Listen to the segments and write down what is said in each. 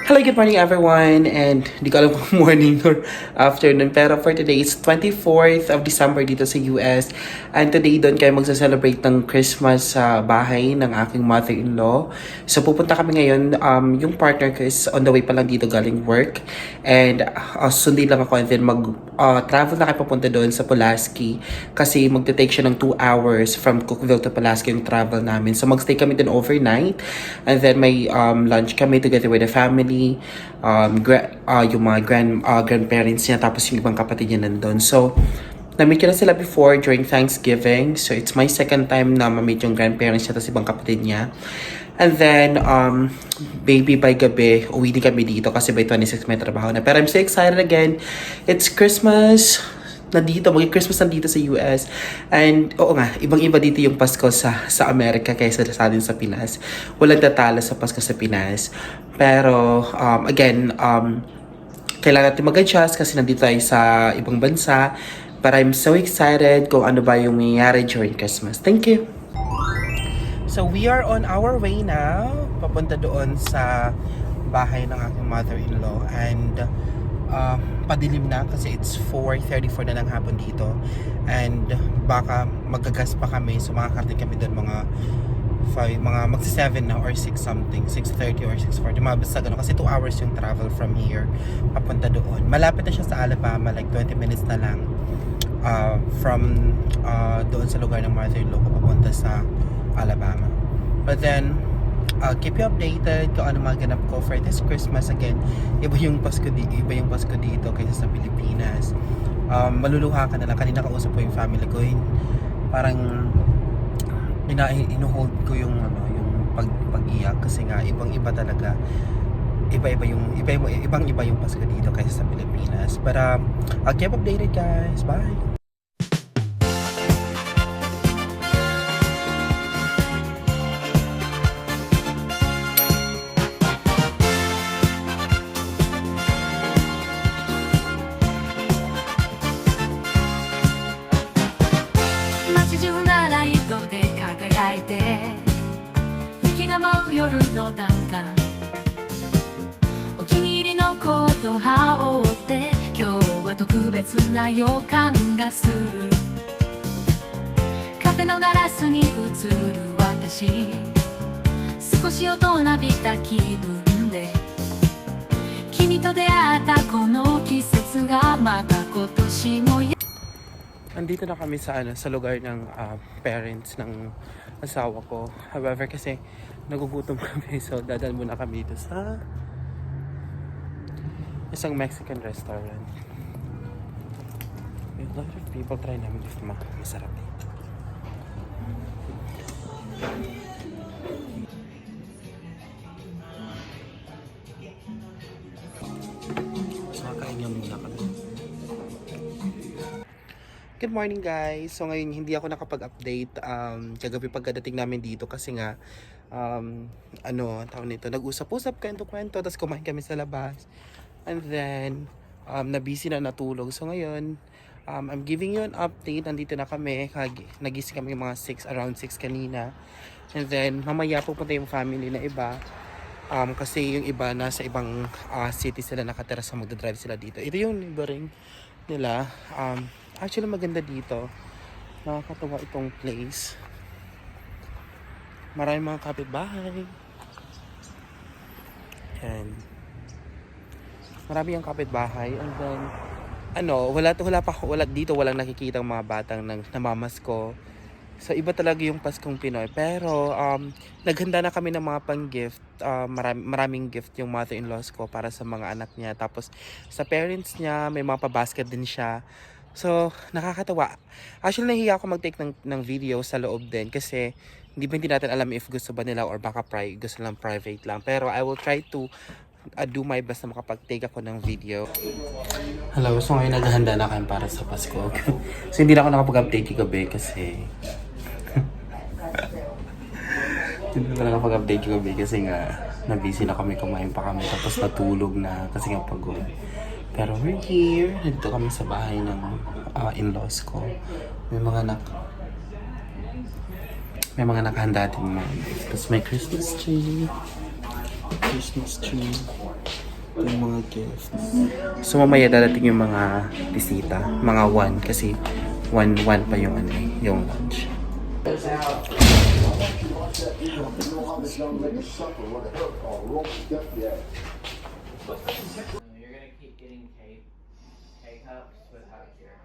Hello, good morning everyone, and di ko alam kung morning or afternoon, pero for today is 24th of December dito sa US, and today doon kayo magsa-celebrate ng Christmas sa bahay ng aking mother-in-law. So pupunta kami ngayon, yung partner ko is on the way pa lang dito galing work, and sundin lang ako and then travel na kayo papunta doon sa Pulaski kasi magte-take siya ng 2 hours from Cookville to Pulaski yung travel namin. So magstay kami doon overnight, and then may lunch kami together with the family, yung mga grandparents niya, tapos yung ibang kapatid niya nandun. So, na-meet ko na sila before during Thanksgiving. So, it's my second time na ma-meet yung grandparents niya tapos ibang kapatid niya. And then, baby, by gabi, uwi din kami dito kasi by 26 may trabaho na. Pero I'm so excited again. It's Christmas nandito, mag-Christmas nandito sa US. And oo nga, ibang-iba dito yung Pasko sa Amerika kaysa sa atin sa Pinas. Walang tatalo sa Pasko sa Pinas. Pero again, kailangan natin mag-adjust kasi nandito tayo sa ibang bansa. But I'm so excited kung ano ba yung mangyayari during Christmas. Thank you! So we are on our way now, papunta doon sa bahay ng aking mother-in-law. And padilim na kasi it's 4:34 na ng hapon dito, and baka magagas pa kami, so makakarating kami doon mga magsi 7 na or 6 something, 6:30 or 6:40, mga basta gano'n kasi 2 hours yung travel from here papunta doon. Malapit na siya sa Alabama, like 20 minutes na lang from doon sa lugar ng mother-in-law ko papunta sa Alabama. But then I'll keep you updated kung ano mga ganap ko for this Christmas. Again, iba yung Pasko dito kaysa sa Pilipinas. Maluluha ka na lang. Kanina kausap ko yung family ko, parang inuhold ko yung pag-iyak kasi nga ibang-iba talaga. Ibang-iba yung Pasko dito kaysa sa Pilipinas. But I'll keep updated, guys. Bye. Andito na kami sa lugar ng parents ng asawa ko. However, kasi nagugutom kami, so dadal muna kami dito sa isang Mexican restaurant. A lot of people try namin dito, masarap eh. So kakain muna kami. Good morning, guys. So ngayon hindi ako nakapag-update kagabi pagkadating namin dito kasi nga tawag nito, nag-usap-usap, kwento-kwento, tapos kumain kami sa labas. And then na-busy na natulog. So ngayon I'm giving you an update. Nandito na kami. Nagising kami mga around 6 kanina. And then mamaya pupunta yung family na iba. Kasi yung iba nasa ibang city sila nakatira, sa magdadrive sila dito. Ito yung neighboring nila. Actually maganda dito. Nakakatawa itong place. Maraming mga kapitbahay. And marami ang kapitbahay. And then wala dito, walang nakikitang mga batang namamasko. So iba talaga yung Paskong Pinoy. Pero naghanda na kami ng mga pang-gift. Maraming gift yung mother-in-laws ko para sa mga anak niya. Tapos sa parents niya, may mga pa-basket din siya. So nakakatawa. Actually nahiya ako mag-take ng video sa loob din kasi hindi natin alam if gusto ba nila or baka gusto lang private lang. Pero I will try to do my best na makapag-take ako ng video. Hello, so ngayon naghahanda na kami para sa Pasko. So hindi na ako nakapag-update yung gabi kasi hindi na nakapag-update yung gabi kasi nga na-busy na kami, kumain pa kami tapos natulog na kasi nga pagod. Pero we're here. Nandito kami sa bahay ng in-laws ko. May mga nakahanda din mo. Tapos may Christmas tree. Christmas tree. Yung mga gifts. So mamaya dadating yung mga bisita. Mga 1 kasi 1 pa yung ano yung lunch. You're gonna keep getting K-cups with hot beer.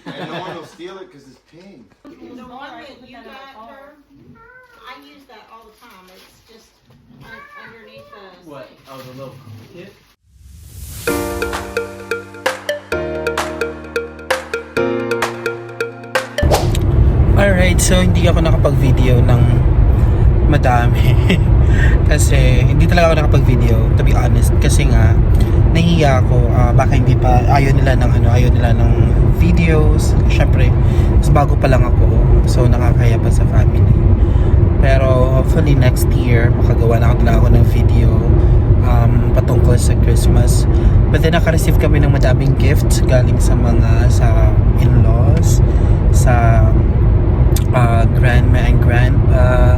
And no one will steal it because it's pink. The one that you got her, I use that all the time. It's just underneath the. What? Oh, the little kit? Alright, so hindi ako nakapag-video ng madami. Kasi hindi talaga ako nakapag-video, to be honest. Kasi nga, nahiya ako, baka hindi pa, ayaw nila ng videos. Syempre, mas bago pa lang ako. So, nakakaya pa sa family. Pero, hopefully next year, makagawa na ako ng video patungkol sa Christmas. But then, naka-receive kami ng madaming gifts galing sa in-laws, sa grandma and grandpa,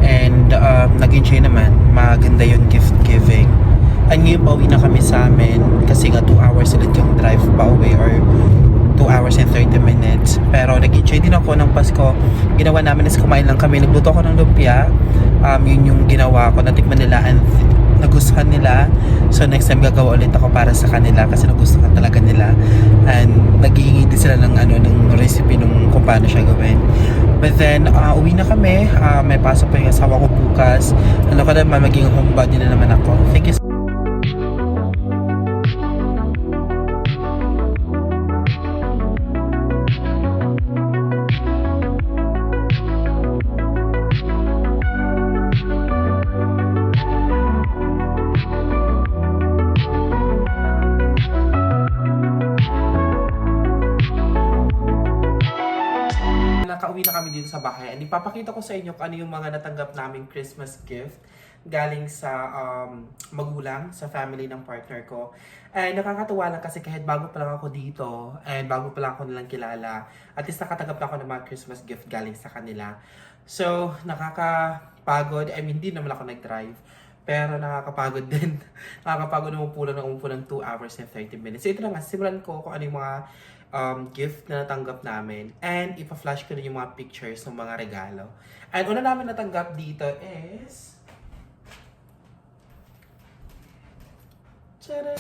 and nag-enjoy naman. Maganda yung gift giving. And ngayon pauwi na kami sa amin kasi nga 2 hours ulit yung drive pa uwi, or 2 hours and 30 minutes. Pero nag-enjoy din ako ng Pasko. Ginawa namin is kumain lang kami. Nagluto ako ng lumpia. Yun yung ginawa ko. Natikman nila and nagustuhan nila. So next time gagawa ulit ako para sa kanila kasi nagustuhan talaga nila. And naghihingi din sila ng recipe nung kung paano siya gawin. But then, uwi na kami. May pasok pa yung asawa ko bukas. Ano ka naman, maging homebody na naman ako. Thank you so nakauwi na kami dito sa bahay. And ipapakita ko sa inyo kung ano yung mga natanggap naming Christmas gift galing sa magulang, sa family ng partner ko. And nakakatuwa lang kasi kahit bago pa lang ako dito, and bago pa lang ako nilang kilala, at least nakatanggap na ako ng mga Christmas gift galing sa kanila. So, nakakapagod. I mean, hindi naman ako nag-drive. Pero nakakapagod din. Nakakapagod na umupo ng 2 hours and 30 minutes. So, ito na nga, simulan ko kung ano yung mga gift na natanggap namin. And ipa-flash ko na yung mga pictures ng mga regalo. And una namin natanggap dito is... Tara!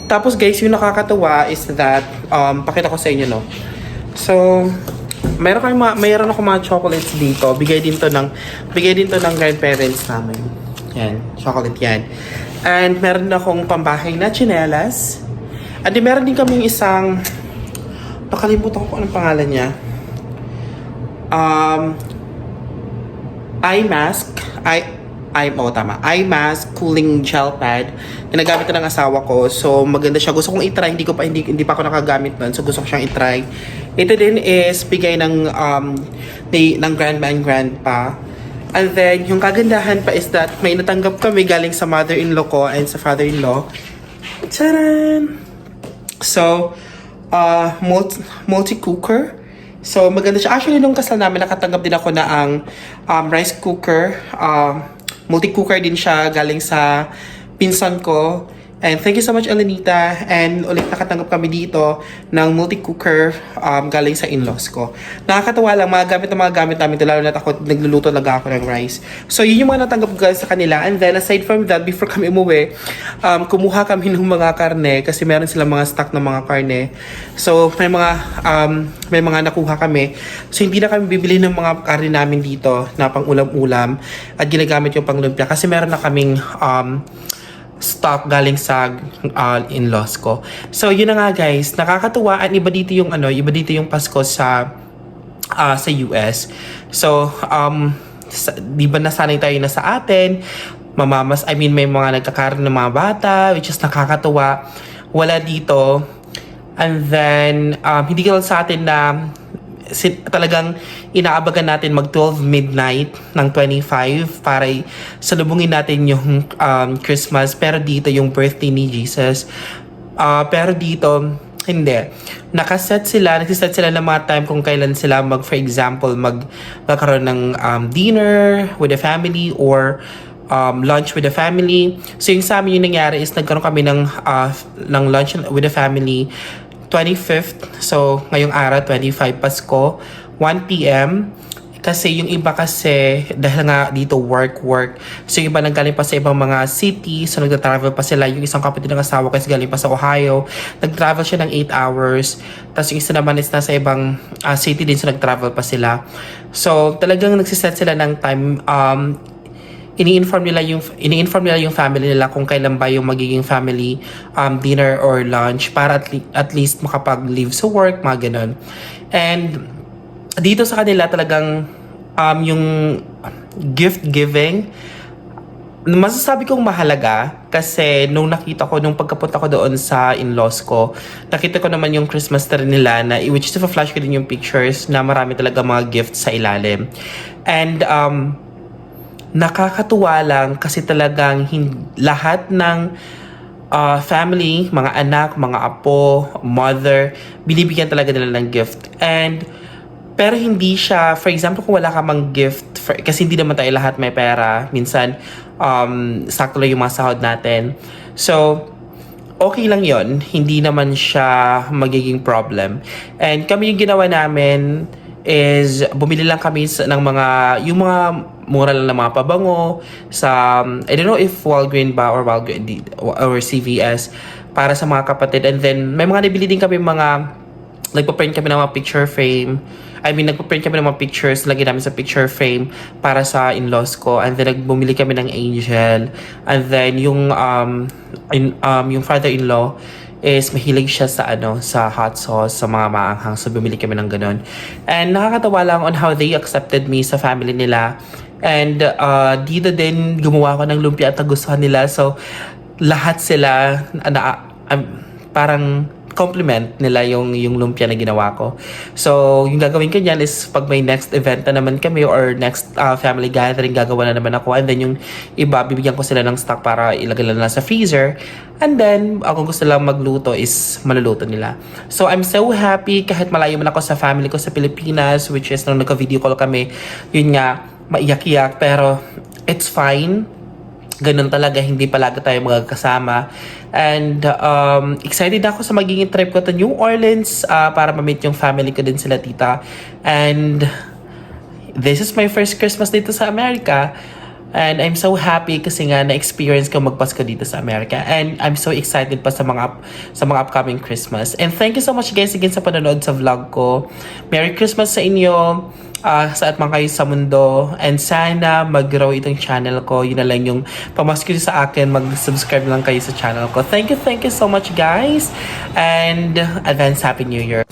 Tapos guys, yung nakakatuwa is that, pakita ko sa inyo, no? So, mayroon ako mga chocolates dito. Bigay din to ng grandparents namin. Yan, chocolate yan. And meron akong pambahay na tsinelas. And meron din kaming isang Nakalimutan ko kung anong pangalan niya. Eye mask. Eye mask cooling gel pad. Ginagamit na ng asawa ko. So, maganda siya. Gusto kong i-try. Hindi pa ako nakagamit nun. So, gusto ko siyang i-try. Ito din is bigay ng grandma and grandpa. And then, yung kagandahan pa is that may natanggap kami galing sa mother-in-law ko and sa father-in-law. Tcharan! So, multi-cooker. So, maganda siya. Actually, nung kasal namin, nakatanggap din ako na ang rice cooker. Multi-cooker din siya galing sa pinsan ko. And thank you so much, Elenita. And ulit nakatanggap kami dito ng multi-cooker galing sa in-laws ko. Nakakatawa lang, mga gamit namin ito, lalo na ako, nagluluto talaga ako ng rice. So, yun yung mga natanggap ko sa kanila. And then, aside from that, before kami umuwi, kumuha kami ng mga karne kasi meron silang mga stock ng mga karne. So, may mga nakuha kami. So, hindi na kami bibili ng mga karne namin dito na pang ulam-ulam at ginagamit yung pang lumpia kasi meron na kaming stock galing sa in-laws ko. So, yun na nga guys. Nakakatuwa. At iba dito yung Pasko sa US. So, di ba nasanay tayo na sa atin? May mga nagkakaroon ng mga bata, which is nakakatuwa. Wala dito. And then, hindi ka sa atin na talagang inaabagan natin mag 12 midnight ng 25 para salubungin natin yung Christmas, pero dito yung birthday ni Jesus. Pero dito hindi. Nagsiset sila ng mga time kung kailan sila for example magkakaroon ng dinner with the family or lunch with the family. So yung sa amin yung nangyari is nagkaroon kami ng lunch with the family 25th, so ngayong araw, 25 Pasko, 1 p.m. Kasi yung iba kasi, dahil nga dito work. So yung iba nanggaling pa sa ibang mga city, so nagta-travel pa sila. Yung isang kapatid ng asawa kasi galing pa sa Ohio, nag-travel siya ng 8 hours. Tapos yung isa naman is nasa ibang city din, so nag-travel pa sila. So talagang nagsiset sila ng time, ini-inform nila yung family nila kung kailan ba yung magiging family dinner or lunch para at least makapag-leave sa work, mga ganun. And dito sa kanila talagang yung gift giving, masasabi kong mahalaga kasi nung pagkapunta ko doon sa in-laws ko, nakita ko naman yung Christmas tree nila na which is flash ko din yung pictures na marami talaga mga gifts sa ilalim. And nakakatuwa lang kasi talagang lahat ng family, mga anak, mga apo, mother, binibigyan talaga nila ng gift. Pero hindi siya, for example, kung wala ka mang gift, kasi hindi naman tayo lahat may pera, minsan sakto lang yung mga sahod natin. So, okay lang yon, hindi naman siya magiging problem. And kami yung ginawa namin is bumili lang kami ng yung mga mura lang na mga pabango sa, I don't know if Walgreens ba or CVS para sa mga kapatid. And then, may mga nabili din kami nagpa-print kami ng mga picture frame. Nagpa-print kami ng mga pictures, lagyan namin sa picture frame para sa in-laws ko. And then, bumili kami ng angel. And then, yung father-in-law is mahilig siya sa hot sauce, sa mga maanghang. So, bumili kami ng ganun. And nakakatawa lang on how they accepted me sa family nila. And dito din, gumawa ko ng lumpia at nagustuhan nila. So, lahat sila, parang compliment nila yung lumpia na ginawa ko. So, yung gagawin ko niyan is pag may next event na naman kami or next family gathering, gagawa na naman ako. And then yung iba, bibigyan ko sila ng stock para ilagay lang sa freezer. And then, kung gusto lang magluto is maluluto nila. So, I'm so happy kahit malayo man ako sa family ko sa Pilipinas, which is nung nagka-video call kami, yun nga, maiyak-iyak. Pero, it's fine. Ganun talaga, hindi palagi tayo magkasama. And excited ako sa magiging trip ko to New Orleans para ma-meet yung family ko din sila tita. And this is my first Christmas dito sa Amerika. And I'm so happy kasi nga na-experience ko magpasko dito sa Amerika. And I'm so excited pa sa mga upcoming Christmas. And thank you so much guys again sa panonood sa vlog ko. Merry Christmas sa inyo. Saan man kayo sa mundo. And sana mag-grow itong channel ko. Yun na lang yung pamasko sa akin. Mag-subscribe lang kayo sa channel ko. Thank you so much guys. And advance Happy New Year.